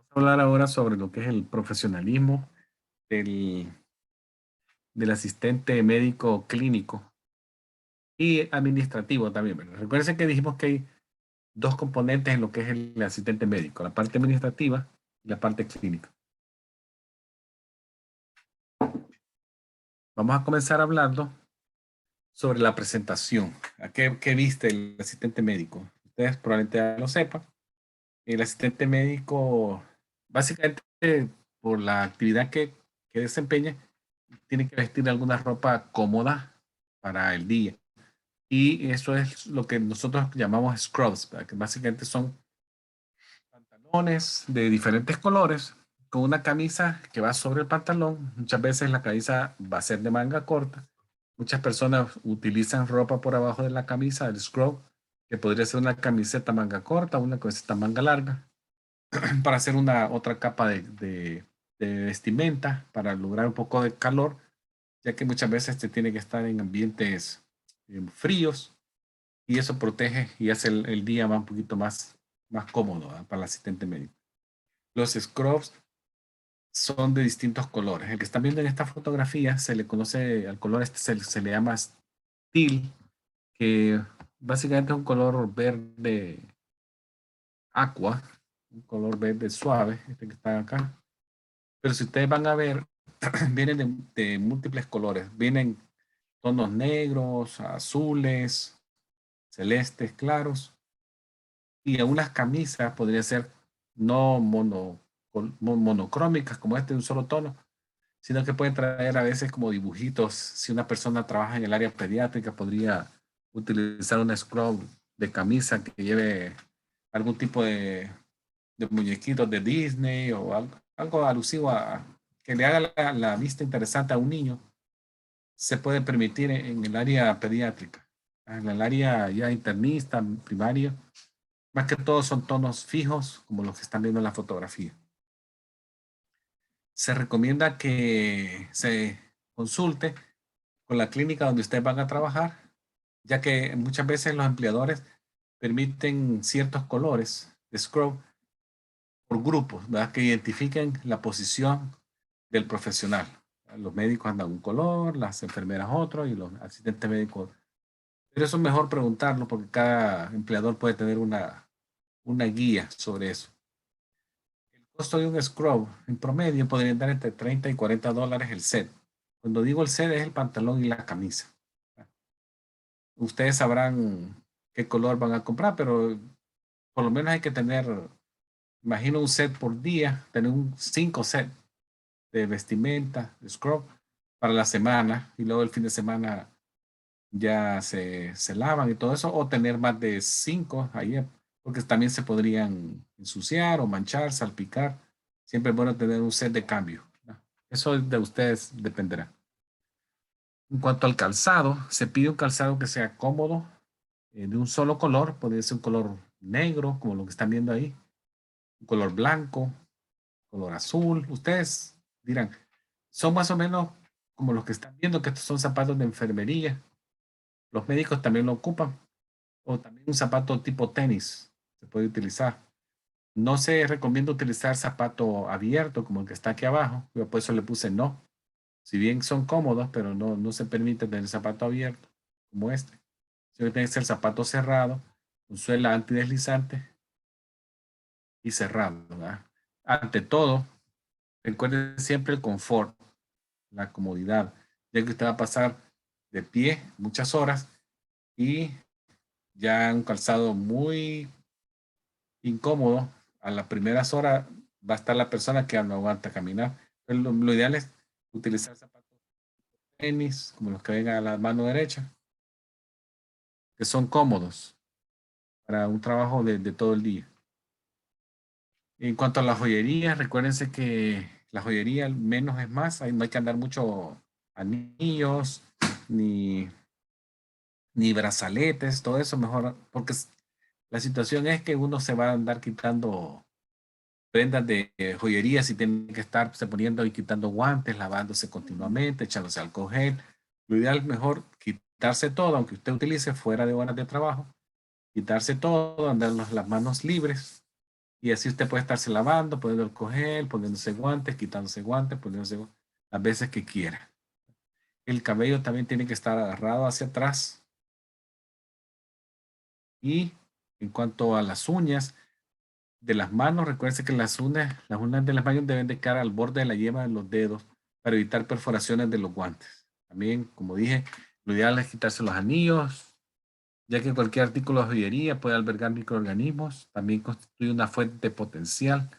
Vamos a hablar ahora sobre lo que es el profesionalismo del, del asistente médico clínico y administrativo también, ¿verdad? Recuerden que dijimos que hay dos componentes en lo que es el asistente médico, la parte administrativa y la parte clínica. Vamos a comenzar hablando sobre la presentación. ¿A qué viste el asistente médico? Ustedes probablemente ya lo sepan. El asistente médico, básicamente, por la actividad que desempeña, tiene que vestir alguna ropa cómoda para el día. Y eso es lo que nosotros llamamos scrubs, ¿verdad? Que básicamente son pantalones de diferentes colores con una camisa que va sobre el pantalón. Muchas veces la camisa va a ser de manga corta. Muchas personas utilizan ropa por abajo de la camisa, el scrub, que podría ser una camiseta manga corta, una camiseta manga larga, para hacer una otra capa de vestimenta para lograr un poco de calor, ya que muchas veces te tiene que estar en ambientes fríos y eso protege y hace el día más un poquito más cómodo, ¿verdad? Para el asistente médico. Los scrubs son de distintos colores. El que están viendo en esta fotografía se le conoce al color este, se le llama teal, que básicamente es un color verde aqua, un color verde suave, este que está acá. Pero si ustedes van a ver, vienen de múltiples colores. Vienen tonos negros, azules, celestes claros. Y aún las camisas podrían ser no monocrómicas como este de un solo tono, sino que pueden traer a veces como dibujitos. Si una persona trabaja en el área pediátrica, podría utilizar una scrub de camisa que lleve algún tipo de muñequitos de Disney o algo alusivo a que le haga la vista interesante a un niño. Se puede permitir en el área pediátrica. En el área ya internista, primario, más que todo son tonos fijos, como los que están viendo en la fotografía. Se recomienda que se consulte con la clínica donde ustedes van a trabajar, ya que muchas veces los empleadores permiten ciertos colores de scrub por grupos, ¿verdad? Que identifiquen la posición del profesional. Los médicos andan un color, las enfermeras otro y los asistentes médicos. Pero eso es mejor preguntarlo porque cada empleador puede tener una guía sobre eso. El costo de un scrub en promedio podría andar entre 30 y 40 dólares el set. Cuando digo el set es el pantalón y la camisa. Ustedes sabrán qué color van a comprar, pero por lo menos hay que tener, imagino un set por día, tener un 5 sets de vestimenta, de scrub, para la semana y luego el fin de semana ya se lavan y todo eso, o tener más de 5 ahí, porque también se podrían ensuciar o manchar, salpicar. Siempre es bueno tener un set de cambio, ¿no? Eso de ustedes dependerá. En cuanto al calzado, se pide un calzado que sea cómodo, de un solo color, puede ser un color negro, como lo que están viendo ahí, un color blanco, color azul. Ustedes dirán, son más o menos como los que están viendo, que estos son zapatos de enfermería. Los médicos también lo ocupan. O también un zapato tipo tenis se puede utilizar. No se recomienda utilizar zapato abierto como el que está aquí abajo. Yo por eso le puse no. Si bien son cómodos, pero no se permite tener zapato abierto como este. Tiene que ser zapato cerrado, con suela antideslizante y cerrado, ¿verdad? Ante todo, recuerde siempre el confort, la comodidad, ya que usted va a pasar de pie muchas horas y ya un calzado muy incómodo, a las primeras horas va a estar la persona que no aguanta caminar. Pero lo ideal es utilizar zapatos tenis, como los que ven a la mano derecha, que son cómodos para un trabajo de todo el día. En cuanto a la joyería, recuérdense que la joyería menos es más, ahí no hay que andar mucho anillos, ni brazaletes, todo eso mejor, porque la situación es que uno se va a andar quitando prendas de joyería si tiene que estarse poniendo y quitando guantes, lavándose continuamente, echándose alcohol gel. Lo ideal es mejor quitarse todo, aunque usted utilice fuera de horas de trabajo, quitarse todo, andar las manos libres Y así usted puede estarse lavando, poniendo el cogel, poniéndose guantes, quitándose guantes, poniéndose las veces que quiera. El cabello también tiene que estar agarrado hacia atrás. Y en cuanto a las uñas de las manos, recuerde que las uñas de las manos deben de quedar al borde de la yema de los dedos para evitar perforaciones de los guantes. También, como dije, lo ideal es quitarse los anillos, ya que cualquier artículo de joyería puede albergar microorganismos. También constituye una fuente potencial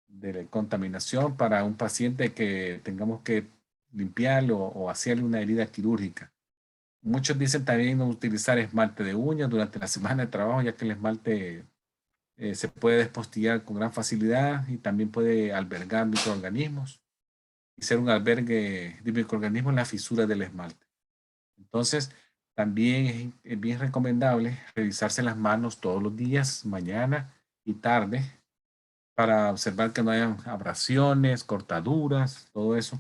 de contaminación para un paciente que tengamos que limpiarlo o hacerle una herida quirúrgica. Muchos dicen también no utilizar esmalte de uñas durante la semana de trabajo, ya que el esmalte se puede despostillar con gran facilidad y también puede albergar microorganismos y ser un albergue de microorganismos en la fisura del esmalte. Entonces, también es bien recomendable revisarse las manos todos los días, mañana y tarde, para observar que no hayan abrasiones, cortaduras, todo eso.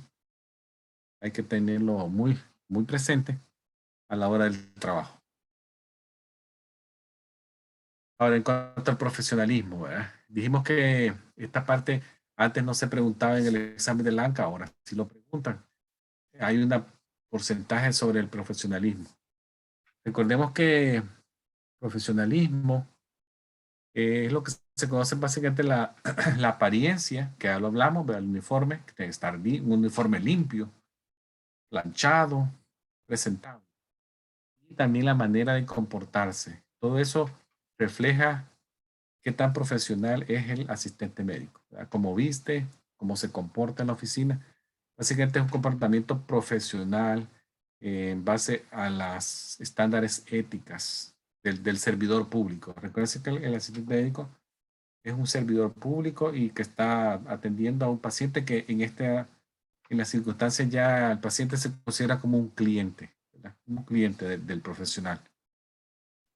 Hay que tenerlo muy, muy presente a la hora del trabajo. Ahora, en cuanto al profesionalismo, ¿verdad? Dijimos que esta parte antes no se preguntaba en el examen del ANCA, ahora sí lo preguntan. Hay un porcentaje sobre el profesionalismo. Recordemos que profesionalismo es lo que se conoce básicamente la apariencia, que ya lo hablamos, ¿verdad? El uniforme, que tiene que estar un uniforme limpio, planchado, presentable. Y también la manera de comportarse. Todo eso refleja qué tan profesional es el asistente médico, ¿verdad? Cómo viste, cómo se comporta en la oficina. Básicamente es un comportamiento profesional en base a las estándares éticas del servidor público. Recuerden que el asistente médico es un servidor público y que está atendiendo a un paciente que en las circunstancias ya el paciente se considera como un cliente, ¿verdad? Un cliente del profesional.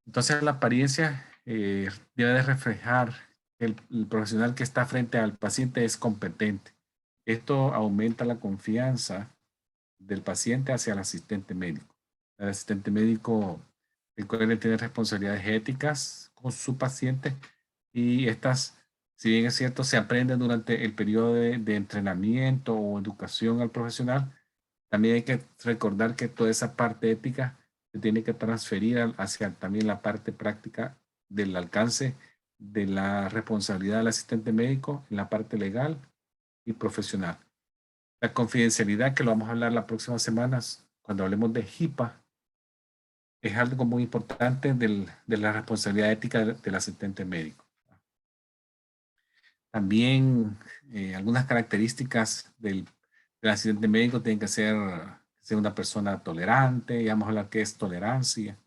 Entonces la apariencia debe de reflejar que el profesional que está frente al paciente es competente. Esto aumenta la confianza del paciente hacia el asistente médico. El asistente médico, recuerde, tiene responsabilidades éticas con su paciente y estas, si bien es cierto, se aprenden durante el periodo de entrenamiento o educación al profesional, también hay que recordar que toda esa parte ética se tiene que transferir hacia también la parte práctica del alcance de la responsabilidad del asistente médico en la parte legal y profesional. La confidencialidad, que lo vamos a hablar las próximas semanas cuando hablemos de HIPAA, es algo muy importante de la responsabilidad ética del asistente médico. También algunas características del asistente médico tienen que ser una persona tolerante, y vamos a hablar qué es tolerancia,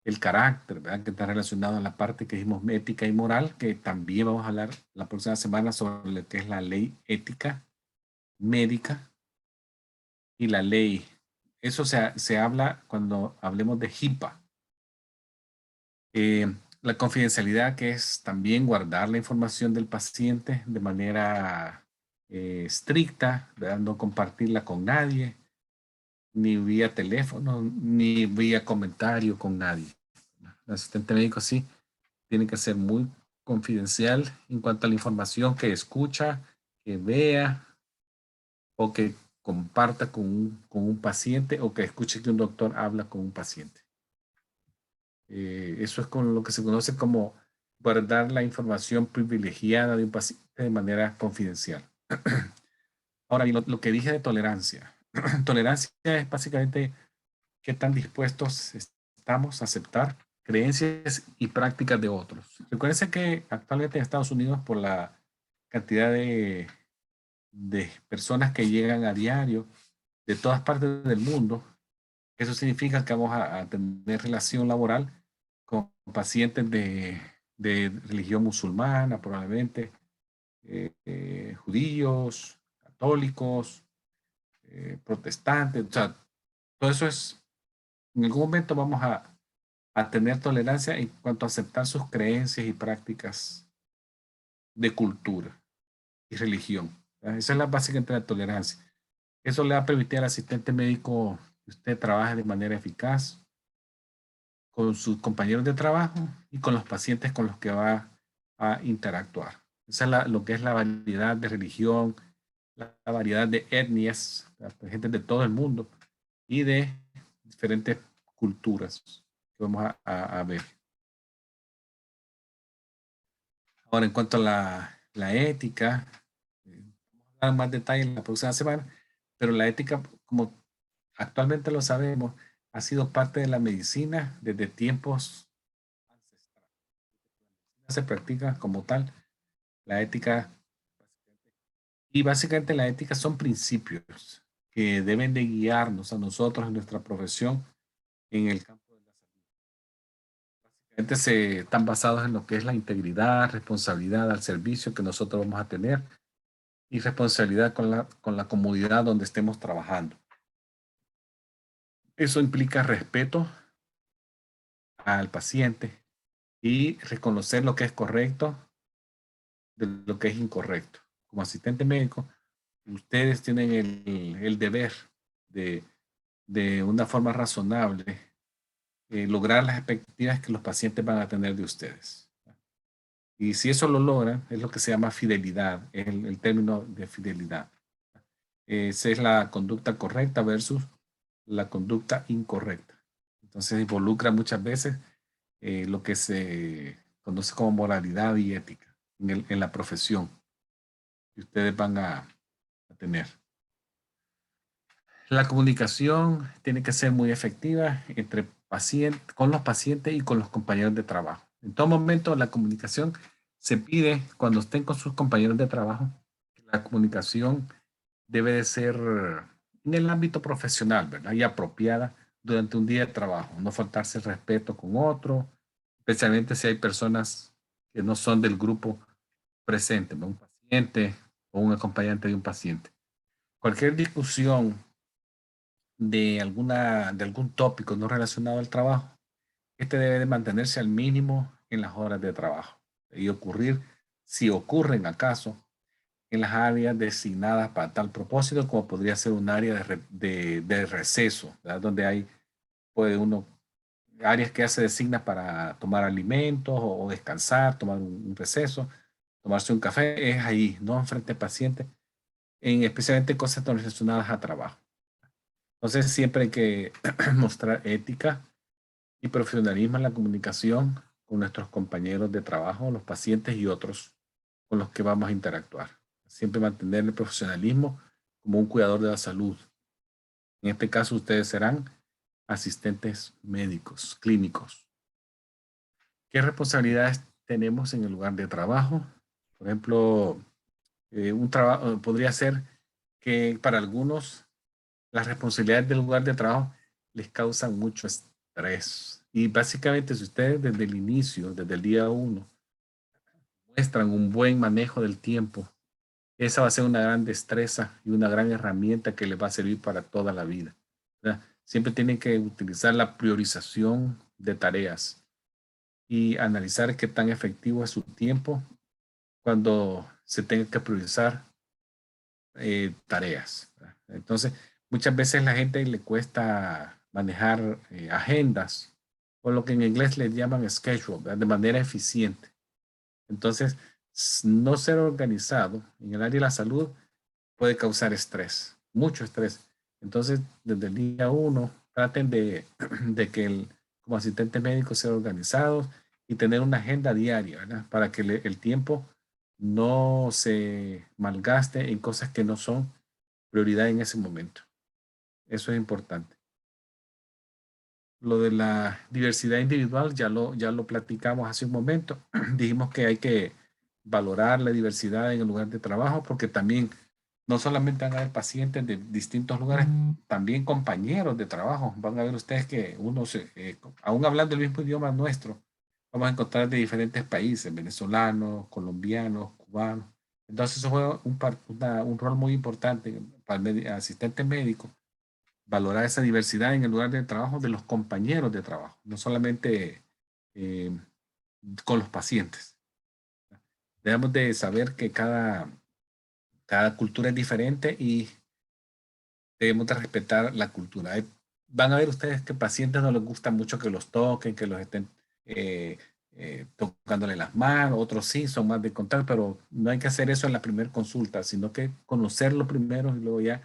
el carácter, ¿verdad? Que está relacionado a la parte que dijimos ética y moral, que también vamos a hablar la próxima semana sobre lo que es la ley ética médica y la ley. Eso se habla cuando hablemos de HIPAA. La confidencialidad, que es también guardar la información del paciente de manera estricta, ¿verdad? No compartirla con nadie, ni vía teléfono, ni vía comentario con nadie. El asistente médico sí tiene que ser muy confidencial en cuanto a la información que escucha, que vea o que comparta con un paciente o que escuche que un doctor habla con un paciente. Eso es con lo que se conoce como guardar la información privilegiada de un paciente de manera confidencial. Ahora, y lo que dije de tolerancia. Tolerancia es básicamente qué tan dispuestos estamos a aceptar creencias y prácticas de otros. Recuerden que actualmente en Estados Unidos, por la cantidad de personas que llegan a diario de todas partes del mundo, eso significa que vamos a tener relación laboral con pacientes de religión musulmana, probablemente, judíos, católicos, protestantes, o sea, todo eso es, en algún momento vamos a tener tolerancia en cuanto a aceptar sus creencias y prácticas de cultura y religión. Esa es la básica entre la tolerancia. Eso le va a permitir al asistente médico que usted trabaje de manera eficaz con sus compañeros de trabajo y con los pacientes con los que va a interactuar. Esa es lo que es la variedad de religión, la variedad de etnias, de gente de todo el mundo y de diferentes culturas que vamos a ver. Ahora, en cuanto a la ética, vamos a dar más detalles en la próxima semana, pero la ética, como actualmente lo sabemos, ha sido parte de la medicina desde tiempos ancestrales. Se practica como tal la ética y básicamente la ética son principios que deben de guiarnos a nosotros en nuestra profesión en el campo de la salud. Básicamente se están basados en lo que es la integridad, responsabilidad al servicio que nosotros vamos a tener y responsabilidad con la comunidad donde estemos trabajando. Eso implica respeto al paciente y reconocer lo que es correcto de lo que es incorrecto. Como asistente médico, ustedes tienen el deber de, de una forma razonable lograr las expectativas que los pacientes van a tener de ustedes. Y si eso lo logran, es lo que se llama fidelidad, es el término de fidelidad. Esa es la conducta correcta versus la conducta incorrecta. Entonces involucra muchas veces lo que se conoce como moralidad y ética en la profesión que ustedes van a tener. La comunicación tiene que ser muy efectiva entre con los pacientes y con los compañeros de trabajo. En todo momento la comunicación se pide cuando estén con sus compañeros de trabajo. La comunicación debe de ser en el ámbito profesional, ¿verdad? Y apropiada durante un día de trabajo. No faltarse el respeto con otro, especialmente si hay personas que no son del grupo presente, ¿no? Un paciente o un acompañante de un paciente. Cualquier discusión de algún tópico no relacionado al trabajo, este debe de mantenerse al mínimo en las horas de trabajo y ocurrir, si ocurren acaso, en las áreas designadas para tal propósito, como podría ser un área de receso, ¿verdad? Donde hay, puede uno, áreas que ya se designa para tomar alimentos o descansar, tomar un receso, tomarse un café, es ahí, no enfrente al paciente, especialmente cosas no relacionadas a trabajo. Entonces siempre hay que mostrar ética y profesionalismo en la comunicación con nuestros compañeros de trabajo, los pacientes y otros con los que vamos a interactuar. Siempre mantener el profesionalismo como un cuidador de la salud. En este caso, ustedes serán asistentes médicos, clínicos. ¿Qué responsabilidades tenemos en el lugar de trabajo? Por ejemplo, un trabajo podría ser que para algunos las responsabilidades del lugar de trabajo les causan mucho estrés. Y básicamente, si ustedes desde el inicio, desde el día uno, muestran un buen manejo del tiempo, esa va a ser una gran destreza y una gran herramienta que les va a servir para toda la vida, ¿verdad? Siempre tienen que utilizar la priorización de tareas y analizar qué tan efectivo es su tiempo cuando se tenga que priorizar tareas, ¿verdad? Entonces, muchas veces la gente le cuesta manejar agendas o lo que en inglés le llaman schedule, ¿verdad? De manera eficiente. Entonces, no ser organizado en el área de la salud puede causar estrés, mucho estrés. Entonces, desde el día uno, traten de que como asistente médico ser organizados y tener una agenda diaria, ¿verdad? Para que el tiempo no se malgaste en cosas que no son prioridad en ese momento. Eso es importante. Lo de la diversidad individual ya lo platicamos hace un momento. Dijimos que hay que valorar la diversidad en el lugar de trabajo porque también no solamente van a haber pacientes de distintos lugares, también compañeros de trabajo. Van a ver ustedes que aún hablando el mismo idioma nuestro, vamos a encontrar de diferentes países, venezolanos, colombianos, cubanos. Entonces eso juega un rol muy importante para el asistente médico, valorar esa diversidad en el lugar de trabajo de los compañeros de trabajo, no solamente eh, con los pacientes. Debemos de saber que cada cultura es diferente y debemos de respetar la cultura. Van a ver ustedes que pacientes no les gusta mucho que los toquen, que los estén tocándole las manos, otros sí, son más de contar, pero no hay que hacer eso en la primera consulta, sino que conocerlo primero y luego ya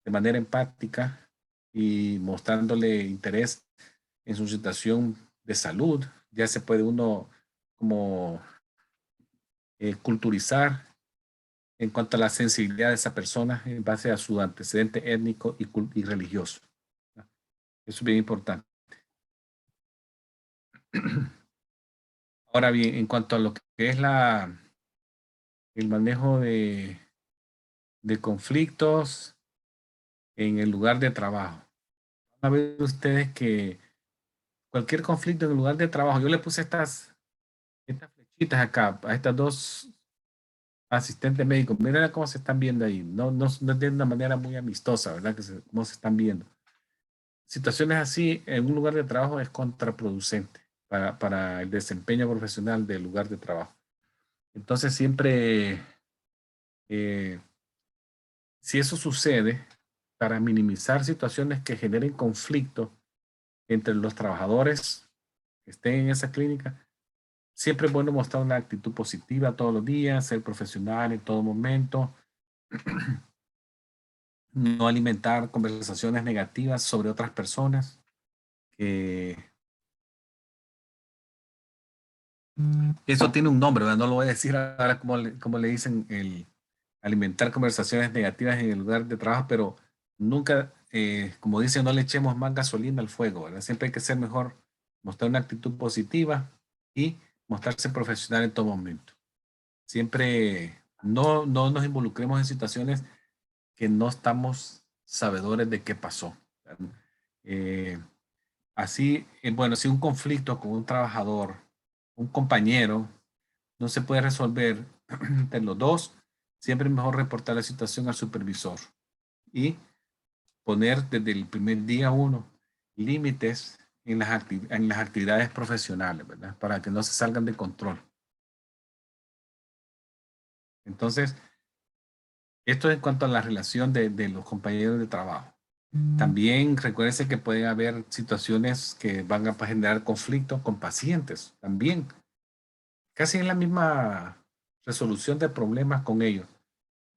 de manera empática y mostrándole interés en su situación de salud, ya se puede uno como culturizar en cuanto a la sensibilidad de esa persona en base a su antecedente étnico y religioso. Eso es bien importante. Ahora bien, en cuanto a lo que es el manejo de conflictos en el lugar de trabajo. Van a ver ustedes que cualquier conflicto en el lugar de trabajo, yo le puse estas flechitas acá a estas dos asistentes médicos. Miren cómo se están viendo ahí. No de una manera muy amistosa, ¿verdad? Cómo se están viendo. Situaciones así en un lugar de trabajo es contraproducente para el desempeño profesional del lugar de trabajo. Entonces siempre, eh, si eso sucede, para minimizar situaciones que generen conflicto entre los trabajadores que estén en esa clínica, siempre es bueno mostrar una actitud positiva todos los días, ser profesional en todo momento, no alimentar conversaciones negativas sobre otras personas. Eso tiene un nombre, ¿verdad? No lo voy a decir ahora como le dicen el alimentar conversaciones negativas en el lugar de trabajo, pero nunca, como dicen, no le echemos más gasolina al fuego, ¿verdad? Siempre hay que ser mejor, mostrar una actitud positiva y mostrarse profesional en todo momento. Siempre no nos involucremos en situaciones que no estamos sabedores de qué pasó. Eh, Así, bueno, si un conflicto con un trabajador, un compañero, no se puede resolver entre los dos, siempre es mejor reportar la situación al supervisor y poner desde el primer día uno límites en las actividades profesionales, ¿verdad? Para que no se salgan de control. Entonces, esto es en cuanto a la relación de los compañeros de trabajo. También recuérdense que pueden haber situaciones que van a generar conflicto con pacientes, también. Casi en la misma resolución de problemas con ellos.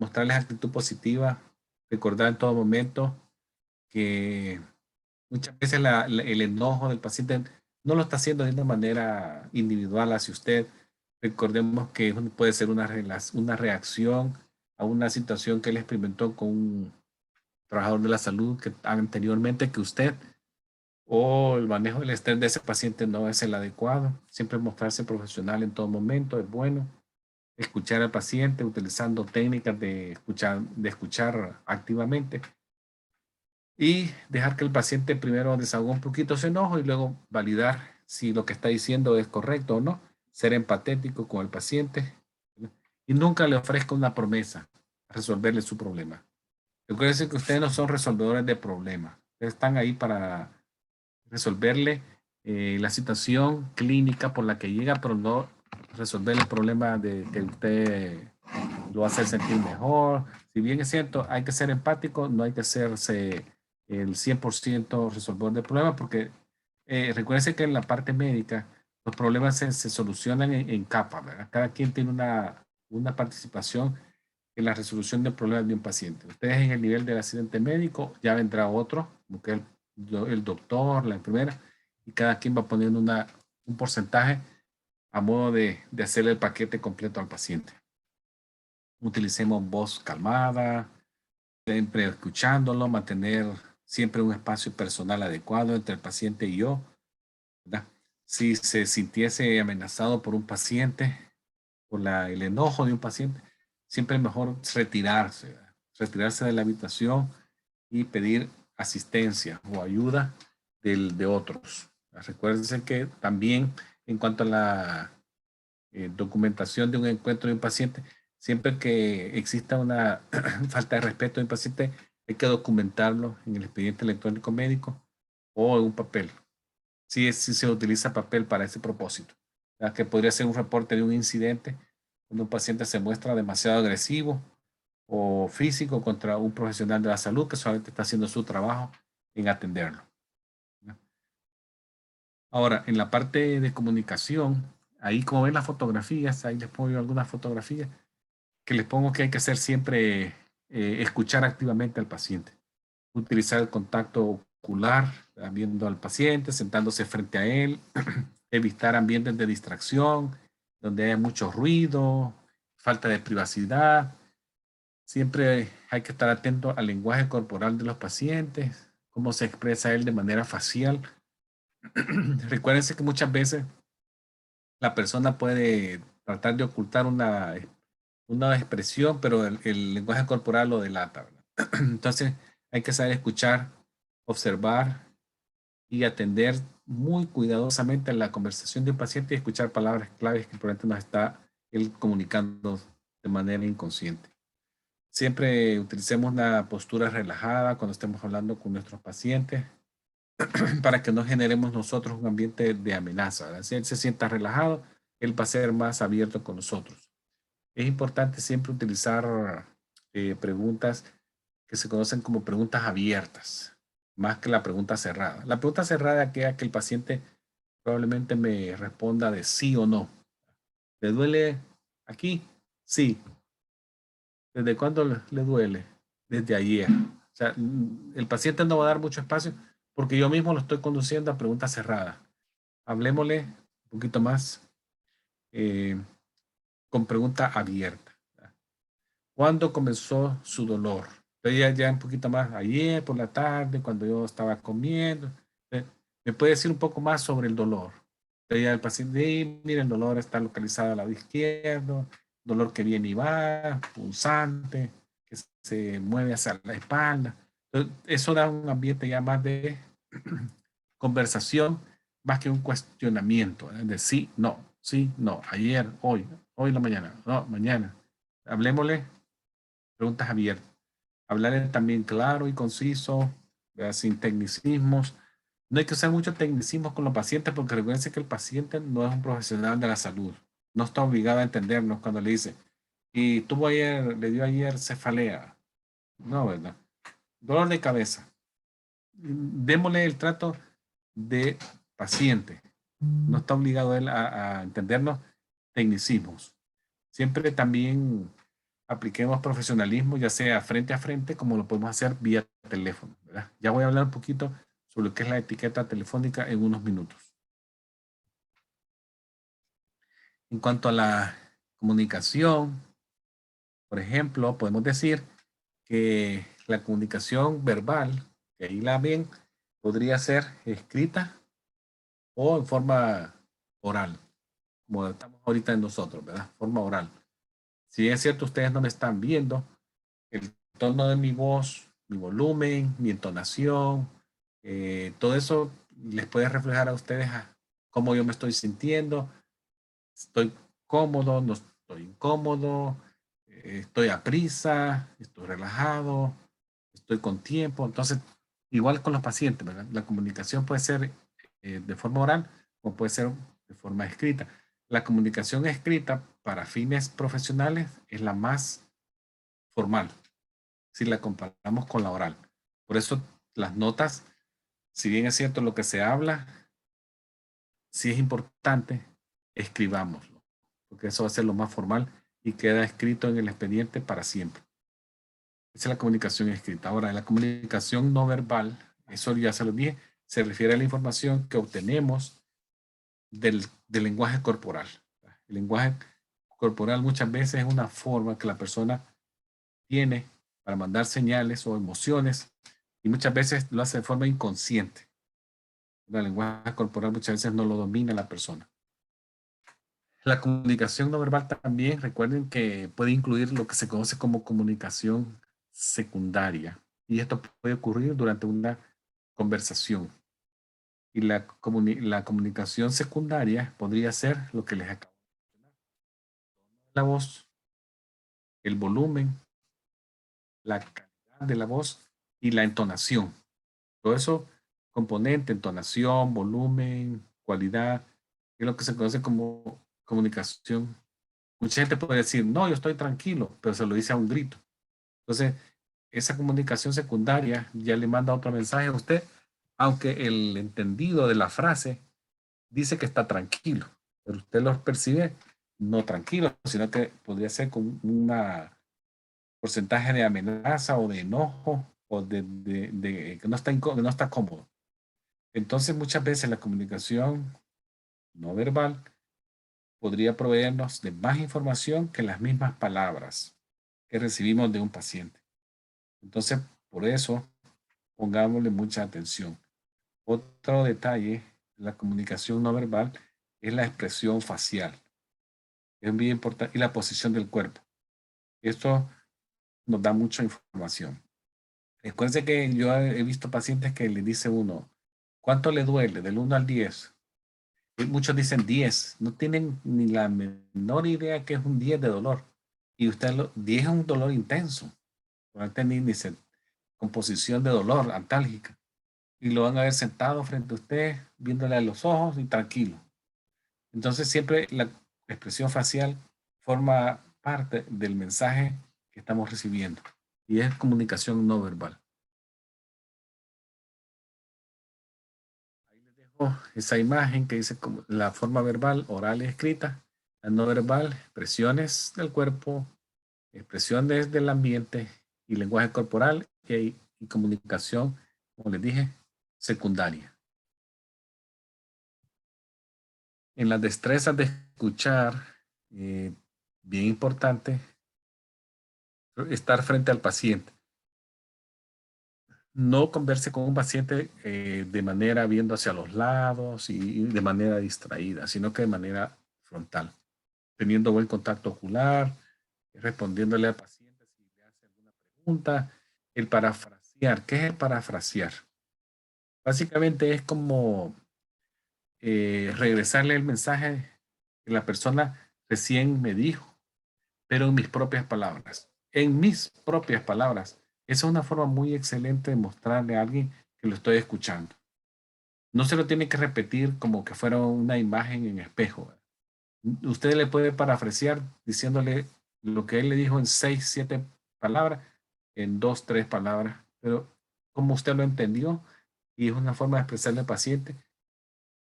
Mostrarles actitud positiva, recordar en todo momento que muchas veces el enojo del paciente no lo está haciendo de una manera individual hacia usted. Recordemos que puede ser una reacción a una situación que él experimentó con un trabajador de la salud que anteriormente que usted o el manejo del estrés de ese paciente no es el adecuado. Siempre mostrarse profesional en todo momento es bueno. Escuchar al paciente utilizando técnicas de escuchar activamente y dejar que el paciente primero desahogue un poquito su enojo y luego validar si lo que está diciendo es correcto o no. Ser empatético con el paciente y nunca le ofrezca una promesa a resolverle su problema. Recuerden que ustedes no son resolvedores de problemas. Ustedes están ahí para resolverle la situación clínica por la que llega, pero no resolver el problema de que usted lo va a hacer sentir mejor. Si bien es cierto, hay que ser empático, no hay que hacerse el 100% resolvedor de problemas, porque recuérdense que en la parte médica los problemas se solucionan en capas, ¿verdad? Cada quien tiene una participación en la resolución de problemas de un paciente. Ustedes en el nivel del accidente médico, ya vendrá otro, como que el doctor, la enfermera, y cada quien va poniendo un porcentaje a modo de hacerle el paquete completo al paciente. Utilicemos voz calmada, siempre escuchándolo, mantener siempre un espacio personal adecuado entre el paciente y yo, ¿verdad? Si se sintiese amenazado por un paciente, por el enojo de un paciente, siempre es mejor retirarse, ¿verdad? Retirarse de la habitación y pedir asistencia o ayuda de otros. Recuérdense que también en cuanto a la documentación de un encuentro de un paciente, siempre que exista una falta de respeto de un paciente, hay que documentarlo en el expediente electrónico médico o en un papel. Si se utiliza papel para ese propósito, ¿verdad? Que podría ser un reporte de un incidente cuando un paciente se muestra demasiado agresivo o físico contra un profesional de la salud que solamente está haciendo su trabajo en atenderlo, ¿verdad? Ahora, en la parte de comunicación, ahí como ven las fotografías, ahí les pongo algunas fotografías, que les pongo que hay que hacer siempre, escuchar activamente al paciente. Utilizar el contacto ocular, viendo al paciente, sentándose frente a él, evitar ambientes de distracción, donde haya mucho ruido, falta de privacidad. Siempre hay que estar atento al lenguaje corporal de los pacientes, cómo se expresa él de manera facial. Recuérdense que muchas veces la persona puede tratar de ocultar una expresión, pero el lenguaje corporal lo delata, ¿verdad? Entonces hay que saber escuchar, observar y atender muy cuidadosamente la conversación de un paciente y escuchar palabras claves que probablemente nos está él comunicando de manera inconsciente. Siempre utilicemos una postura relajada cuando estemos hablando con nuestros pacientes para que no generemos nosotros un ambiente de amenaza, ¿verdad? Si él se sienta relajado, él va a ser más abierto con nosotros. Es importante siempre utilizar preguntas que se conocen como preguntas abiertas, más que la pregunta cerrada. La pregunta cerrada es aquella que el paciente probablemente me responda de sí o no. ¿Le duele aquí? Sí. ¿Desde cuándo le duele? Desde ayer. O sea, el paciente no va a dar mucho espacio porque yo mismo lo estoy conduciendo a preguntas cerradas. Hablemosle un poquito más eh, con pregunta abierta. ¿Cuándo comenzó su dolor? Entonces ya un poquito más ayer por la tarde, cuando yo estaba comiendo. ¿Me puede decir un poco más sobre el dolor? Entonces ya el paciente, mira, el dolor está localizado al lado izquierdo, dolor que viene y va, punzante, que se mueve hacia la espalda. Entonces, eso da un ambiente ya más de conversación, más que un cuestionamiento, ¿eh? De sí, no, ayer, hoy en la mañana, no, mañana. Hablemosle preguntas abiertas. Hablar también claro y conciso, ¿verdad? Sin tecnicismos. No hay que usar muchos tecnicismos con los pacientes porque recuerden que el paciente no es un profesional de la salud. No está obligado a entendernos cuando le dice, y tuvo ayer, le dio ayer cefalea. No, ¿verdad? Dolor de cabeza. Démosle el trato de paciente. No está obligado él a entendernos tecnicismos. Siempre también apliquemos profesionalismo, ya sea frente a frente, como lo podemos hacer vía teléfono, ¿verdad? Ya voy a hablar un poquito sobre lo que es la etiqueta telefónica en unos minutos. En cuanto a la comunicación, por ejemplo, podemos decir que la comunicación verbal, que ahí la ven, podría ser escrita o en forma oral, como estamos ahorita en nosotros, ¿verdad? Forma oral. Si es cierto, ustedes no me están viendo, el tono de mi voz, mi volumen, mi entonación, todo eso les puede reflejar a ustedes cómo yo me estoy sintiendo, estoy cómodo, no estoy incómodo, estoy a prisa, estoy relajado, estoy con tiempo. Entonces, igual con los pacientes, ¿verdad? La comunicación puede ser de forma oral o puede ser de forma escrita. La comunicación escrita para fines profesionales es la más formal si la comparamos con la oral. Por eso las notas, si bien es cierto lo que se habla, si es importante, escribámoslo, porque eso va a ser lo más formal y queda escrito en el expediente para siempre. Esa es la comunicación escrita. Ahora, la comunicación no verbal, eso ya se lo dije, se refiere a la información que obtenemos del lenguaje corporal. El lenguaje corporal muchas veces es una forma que la persona tiene para mandar señales o emociones y muchas veces lo hace de forma inconsciente. El lenguaje corporal muchas veces no lo domina la persona. La comunicación no verbal también, recuerden que puede incluir lo que se conoce como comunicación secundaria y esto puede ocurrir durante una conversación. Y la comunicación secundaria podría ser lo que les acabo de mencionar. La voz, el volumen, la calidad de la voz y la entonación. Todo eso, componente, entonación, volumen, cualidad, es lo que se conoce como comunicación. Mucha gente puede decir, no, yo estoy tranquilo, pero se lo dice a un grito. Entonces, esa comunicación secundaria ya le manda otro mensaje a usted, aunque el entendido de la frase dice que está tranquilo. pero usted los percibe no tranquilos, sino que podría ser con un porcentaje de amenaza o de enojo o de que que no está cómodo. Entonces, muchas veces la comunicación no verbal podría proveernos de más información que las mismas palabras que recibimos de un paciente. Entonces, por eso, pongámosle mucha atención. Otro detalle de la comunicación no verbal es la expresión facial. Es muy importante. Y la posición del cuerpo. Esto nos da mucha información. Recuerde que yo he visto pacientes que le dice uno, ¿cuánto le duele? Del 1 al 10. Y muchos dicen 10. No tienen ni la menor idea que es un 10 de dolor. Y usted 10 es un dolor intenso. No tiene índice, composición de dolor, antálgica. Y lo van a ver sentado frente a usted, viéndole a los ojos y tranquilo. Entonces siempre la expresión facial forma parte del mensaje que estamos recibiendo y es comunicación no verbal. Ahí les dejo esa imagen que dice como la forma verbal, oral y escrita, la no verbal, expresiones del cuerpo, expresiones del ambiente y lenguaje corporal y comunicación, como les dije, secundaria. En las destrezas de escuchar, bien importante, estar frente al paciente. No converse con un paciente de manera viendo hacia los lados y de manera distraída, sino que de manera frontal, teniendo buen contacto ocular, respondiéndole al paciente si le hace alguna pregunta. El parafrasear, ¿qué es el parafrasear? Básicamente es como regresarle el mensaje que la persona recién me dijo, pero en mis propias palabras. En mis propias palabras. Esa es una forma muy excelente de mostrarle a alguien que lo estoy escuchando. No se lo tiene que repetir como que fuera una imagen en espejo. Usted le puede parafrasear diciéndole lo que él le dijo en 6, 7 palabras, en 2, 3 palabras, pero como usted lo entendió y es una forma de expresarle al paciente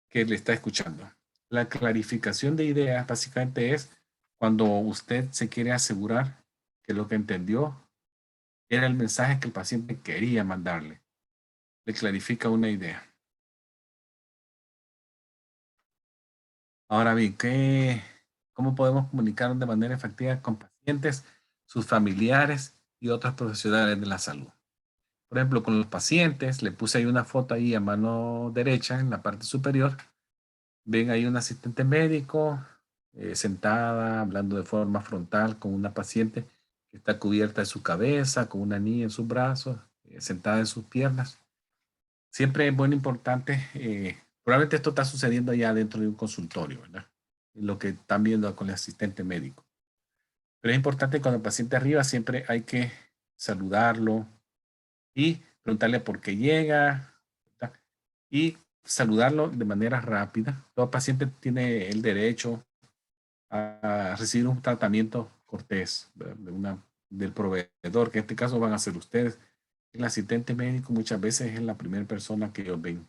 que le está escuchando. La clarificación de ideas básicamente es cuando usted se quiere asegurar que lo que entendió era el mensaje que el paciente quería mandarle. Le clarifica una idea. Ahora bien, ¿cómo podemos comunicarnos de manera efectiva con pacientes, sus familiares y otros profesionales de la salud? Por ejemplo, con los pacientes, le puse ahí una foto ahí a mano derecha en la parte superior. Ven ahí un asistente médico sentada, hablando de forma frontal con una paciente que está cubierta de su cabeza, con una niña en sus brazos, sentada en sus piernas. Siempre es bueno, importante, probablemente esto está sucediendo ya dentro de un consultorio, ¿verdad? Lo que están viendo con el asistente médico. Pero es importante cuando el paciente arriba, siempre hay que saludarlo y preguntarle por qué llega, ¿verdad? Y saludarlo de manera rápida. Todo paciente tiene el derecho a recibir un tratamiento cortés del proveedor, que en este caso van a ser ustedes. El asistente médico muchas veces es la primera persona que ellos ven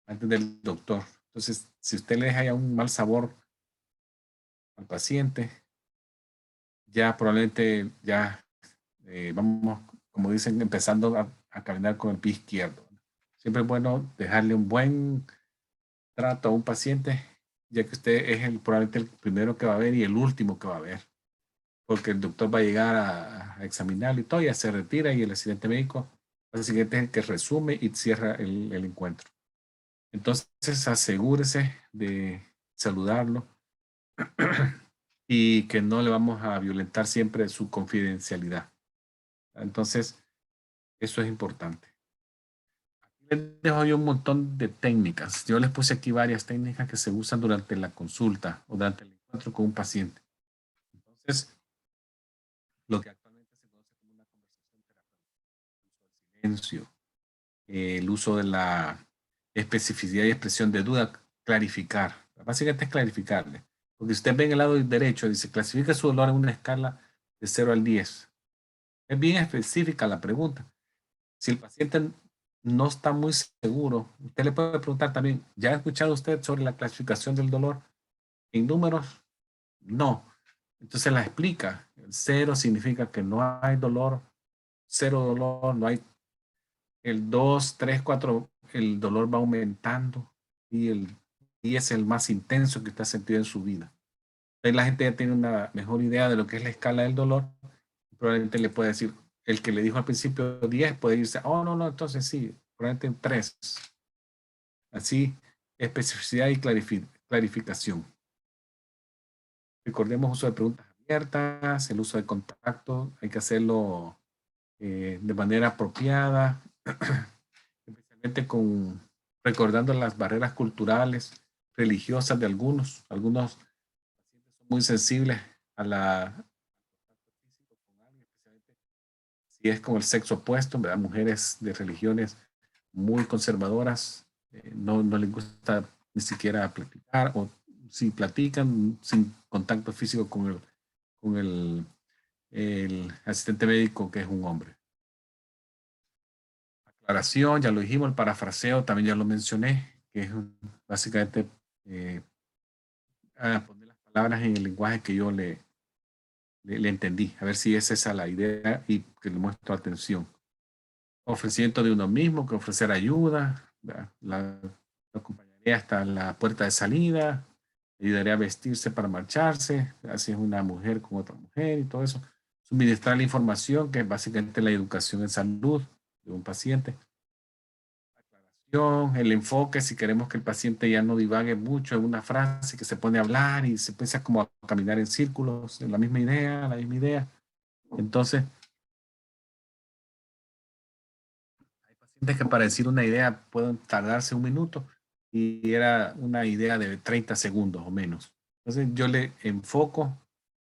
antes del doctor. Entonces, si usted le deja ya un mal sabor al paciente, ya probablemente ya vamos, como dicen, empezando a caminar con el pie izquierdo. Siempre es bueno dejarle un buen trato a un paciente, ya que usted es probablemente el primero que va a ver y el último que va a ver, porque el doctor va a llegar a examinarlo y todo, ya se retira y el asistente médico básicamente es el que resume y cierra el encuentro. Entonces, asegúrese de saludarlo y que no le vamos a violentar siempre su confidencialidad. Entonces, eso es importante. Les dejo yo un montón de técnicas. Yo les puse aquí varias técnicas que se usan durante la consulta o durante el encuentro con un paciente. Entonces, lo que actualmente se conoce como una conversación terapéutica, el uso del silencio, el uso de la especificidad y expresión de duda, clarificar. Básicamente es clarificarle. Porque si usted ve en el lado derecho, dice, clasifica su dolor en una escala de 0 al 10. Es bien específica la pregunta. Si el paciente no está muy seguro, usted le puede preguntar también, ¿ya ha escuchado usted sobre la clasificación del dolor? En números, no. Entonces la explica. El 0 significa que no hay dolor, 0 dolor, no hay el 2, 3, 4, el dolor va aumentando y el 10 es el más intenso que usted ha sentido en su vida. Entonces la gente ya tiene una mejor idea de lo que es la escala del dolor. Probablemente le puede decir, el que le dijo al principio 10 puede irse, oh, no, no, entonces sí, probablemente en 3. Así, especificidad y clarificación. Recordemos uso de preguntas abiertas, el uso de contacto, hay que hacerlo de manera apropiada, especialmente recordando las barreras culturales, religiosas de algunos. Algunos pacientes son muy sensibles a la especialmente si es como el sexo opuesto, ¿verdad? Mujeres de religiones muy conservadoras, no les gusta ni siquiera platicar, o si platican sin contacto físico con el asistente médico que es un hombre. Aclaración, ya lo dijimos, el parafraseo también ya lo mencioné, que es básicamente eh, poner las palabras en el lenguaje que yo le entendí, a ver si es esa la idea y que le muestro atención. Ofreciendo de uno mismo, que ofrecer ayuda, lo acompañaría hasta la puerta de salida, ayudaría a vestirse para marcharse, así es una mujer con otra mujer y todo eso. Suministrar la información, que es básicamente la educación en salud de un paciente. Aclaración, el enfoque, si queremos que el paciente ya no divague mucho en una frase, que se pone a hablar y se empieza como a caminar en círculos, en la misma idea, la misma idea. Entonces, hay pacientes que para decir una idea pueden tardarse un minuto y era una idea de 30 segundos o menos. Entonces yo le enfoco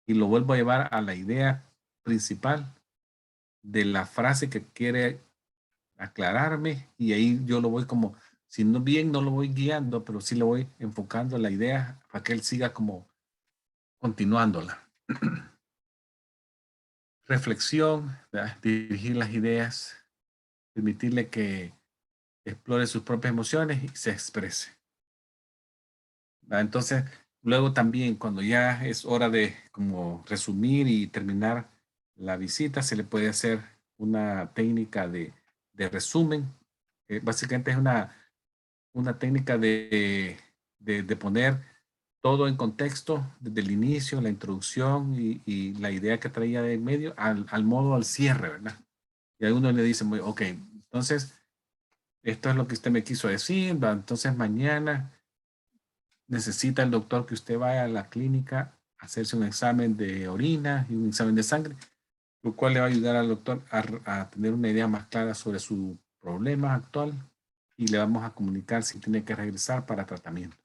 y lo vuelvo a llevar a la idea principal de la frase que quiere aclararme y ahí yo lo voy como, si no bien no lo voy guiando, pero sí lo voy enfocando en la idea para que él siga como continuándola. Reflexión, ¿verdad? Dirigir las ideas, permitirle que explore sus propias emociones y se exprese. ¿Va? Entonces, luego también cuando ya es hora de como resumir y terminar la visita, se le puede hacer una técnica de resumen. Básicamente es una técnica de poner todo en contexto desde el inicio, la introducción y la idea que traía de en medio al modo al cierre, ¿verdad? Y a uno le dice, ok, entonces esto es lo que usted me quiso decir, ¿va? Entonces mañana necesita el doctor que usted vaya a la clínica a hacerse un examen de orina y un examen de sangre, lo cual le va a ayudar al doctor a tener una idea más clara sobre su problema actual y le vamos a comunicar si tiene que regresar para tratamiento.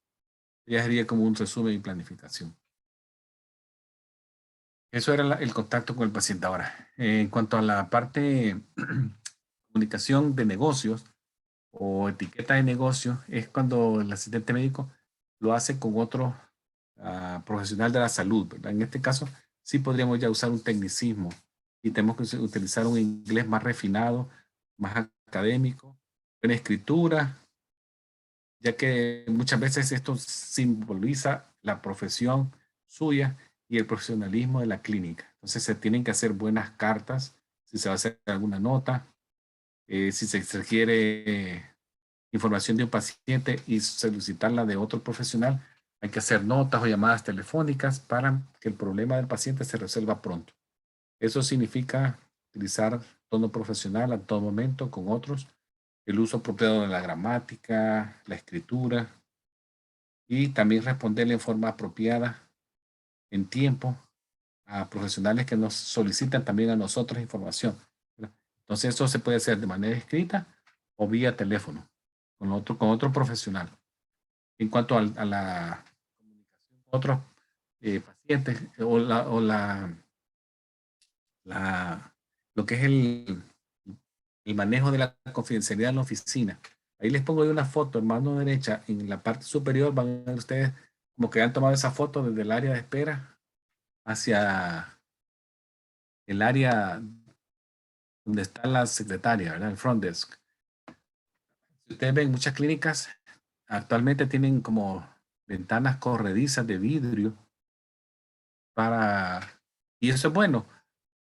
Ya sería como un resumen y planificación. Eso era el contacto con el paciente. Ahora, en cuanto a la parte comunicación de negocios o etiqueta de negocio, es cuando el asistente médico lo hace con otro profesional de la salud, ¿verdad? En este caso, sí podríamos ya usar un tecnicismo y tenemos que utilizar un inglés más refinado, más académico, en escritura, ya que muchas veces esto simboliza la profesión suya y el profesionalismo de la clínica. Entonces se tienen que hacer buenas cartas, si se va a hacer alguna nota, si se requiere información de un paciente y solicitarla de otro profesional, hay que hacer notas o llamadas telefónicas para que el problema del paciente se resuelva pronto. Eso significa utilizar tono profesional a todo momento con otros, el uso apropiado de la gramática, la escritura y también responderle en forma apropiada en tiempo a profesionales que nos solicitan también a nosotros información. Entonces eso se puede hacer de manera escrita o vía teléfono con otro profesional. En cuanto a la comunicación con otros pacientes lo que es el manejo de la confidencialidad en la oficina. Ahí les pongo una foto en mano derecha, en la parte superior van a ver ustedes como que han tomado esa foto desde el área de espera hacia el área donde está la secretaria, ¿verdad? El front desk. Si ustedes ven, muchas clínicas actualmente tienen como ventanas corredizas de vidrio y eso es bueno,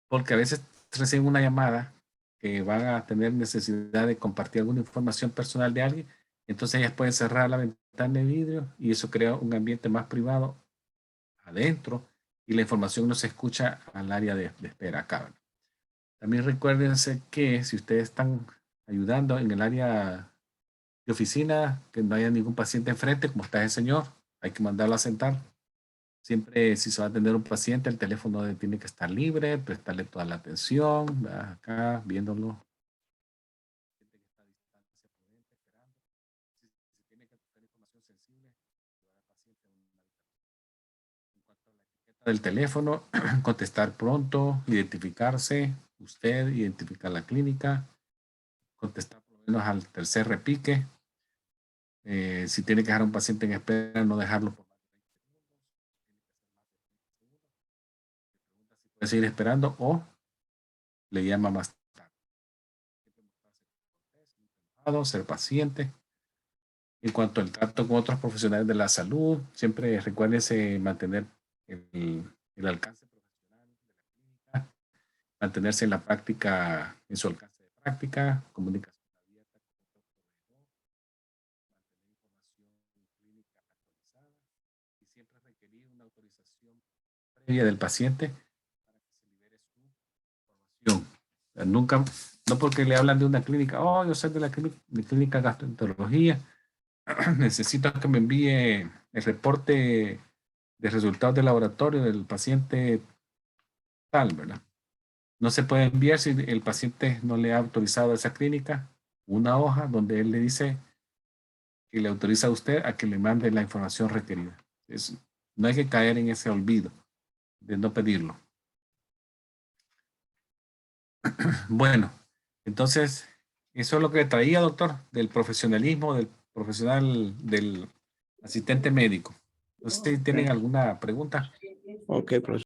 porque a veces reciben una llamada que van a tener necesidad de compartir alguna información personal de alguien, entonces ellas pueden cerrar la ventana de vidrio y eso crea un ambiente más privado adentro y la información no se escucha al área de espera acá, ¿verdad? También recuérdense que si ustedes están ayudando en el área de oficina, que no haya ningún paciente enfrente, como está el señor, hay que mandarlo a sentar. Siempre, si se va a atender un paciente, el teléfono tiene que estar libre, prestarle toda la atención, ¿verdad? Acá viéndolo. Si tiene que tener información sensible, llevar al paciente a una habitación. En cuanto a la etiqueta del teléfono, contestar pronto, identificarse, usted identificar la clínica, contestar por lo menos al tercer repique. Si tiene que dejar a un paciente en espera, no dejarlo por más de 20 segundos. Pregunta si puede seguir esperando o le llama más tarde. Ser paciente. En cuanto al trato con otros profesionales de la salud, siempre recuérdense mantener el alcance profesional de la clínica, mantenerse en la práctica, en su alcance de práctica, comunicación abierta con otro proveedor, mantener información clínica actualizada y siempre requerir una autorización previa del paciente para que se libere su información. O sea, nunca, no porque le hablan de una clínica, oh, yo soy de la clínica gastroenterología, necesito que me envíe el reporte de resultados de laboratorio del paciente tal, ¿verdad? No se puede enviar si el paciente no le ha autorizado a esa clínica una hoja donde él le dice que le autoriza a usted a que le mande la información requerida. No hay que caer en ese olvido de no pedirlo. Bueno, entonces, eso es lo que traía, doctor, del profesionalismo, del profesional, del asistente médico. No sé si tienen alguna pregunta. Ok, profesor.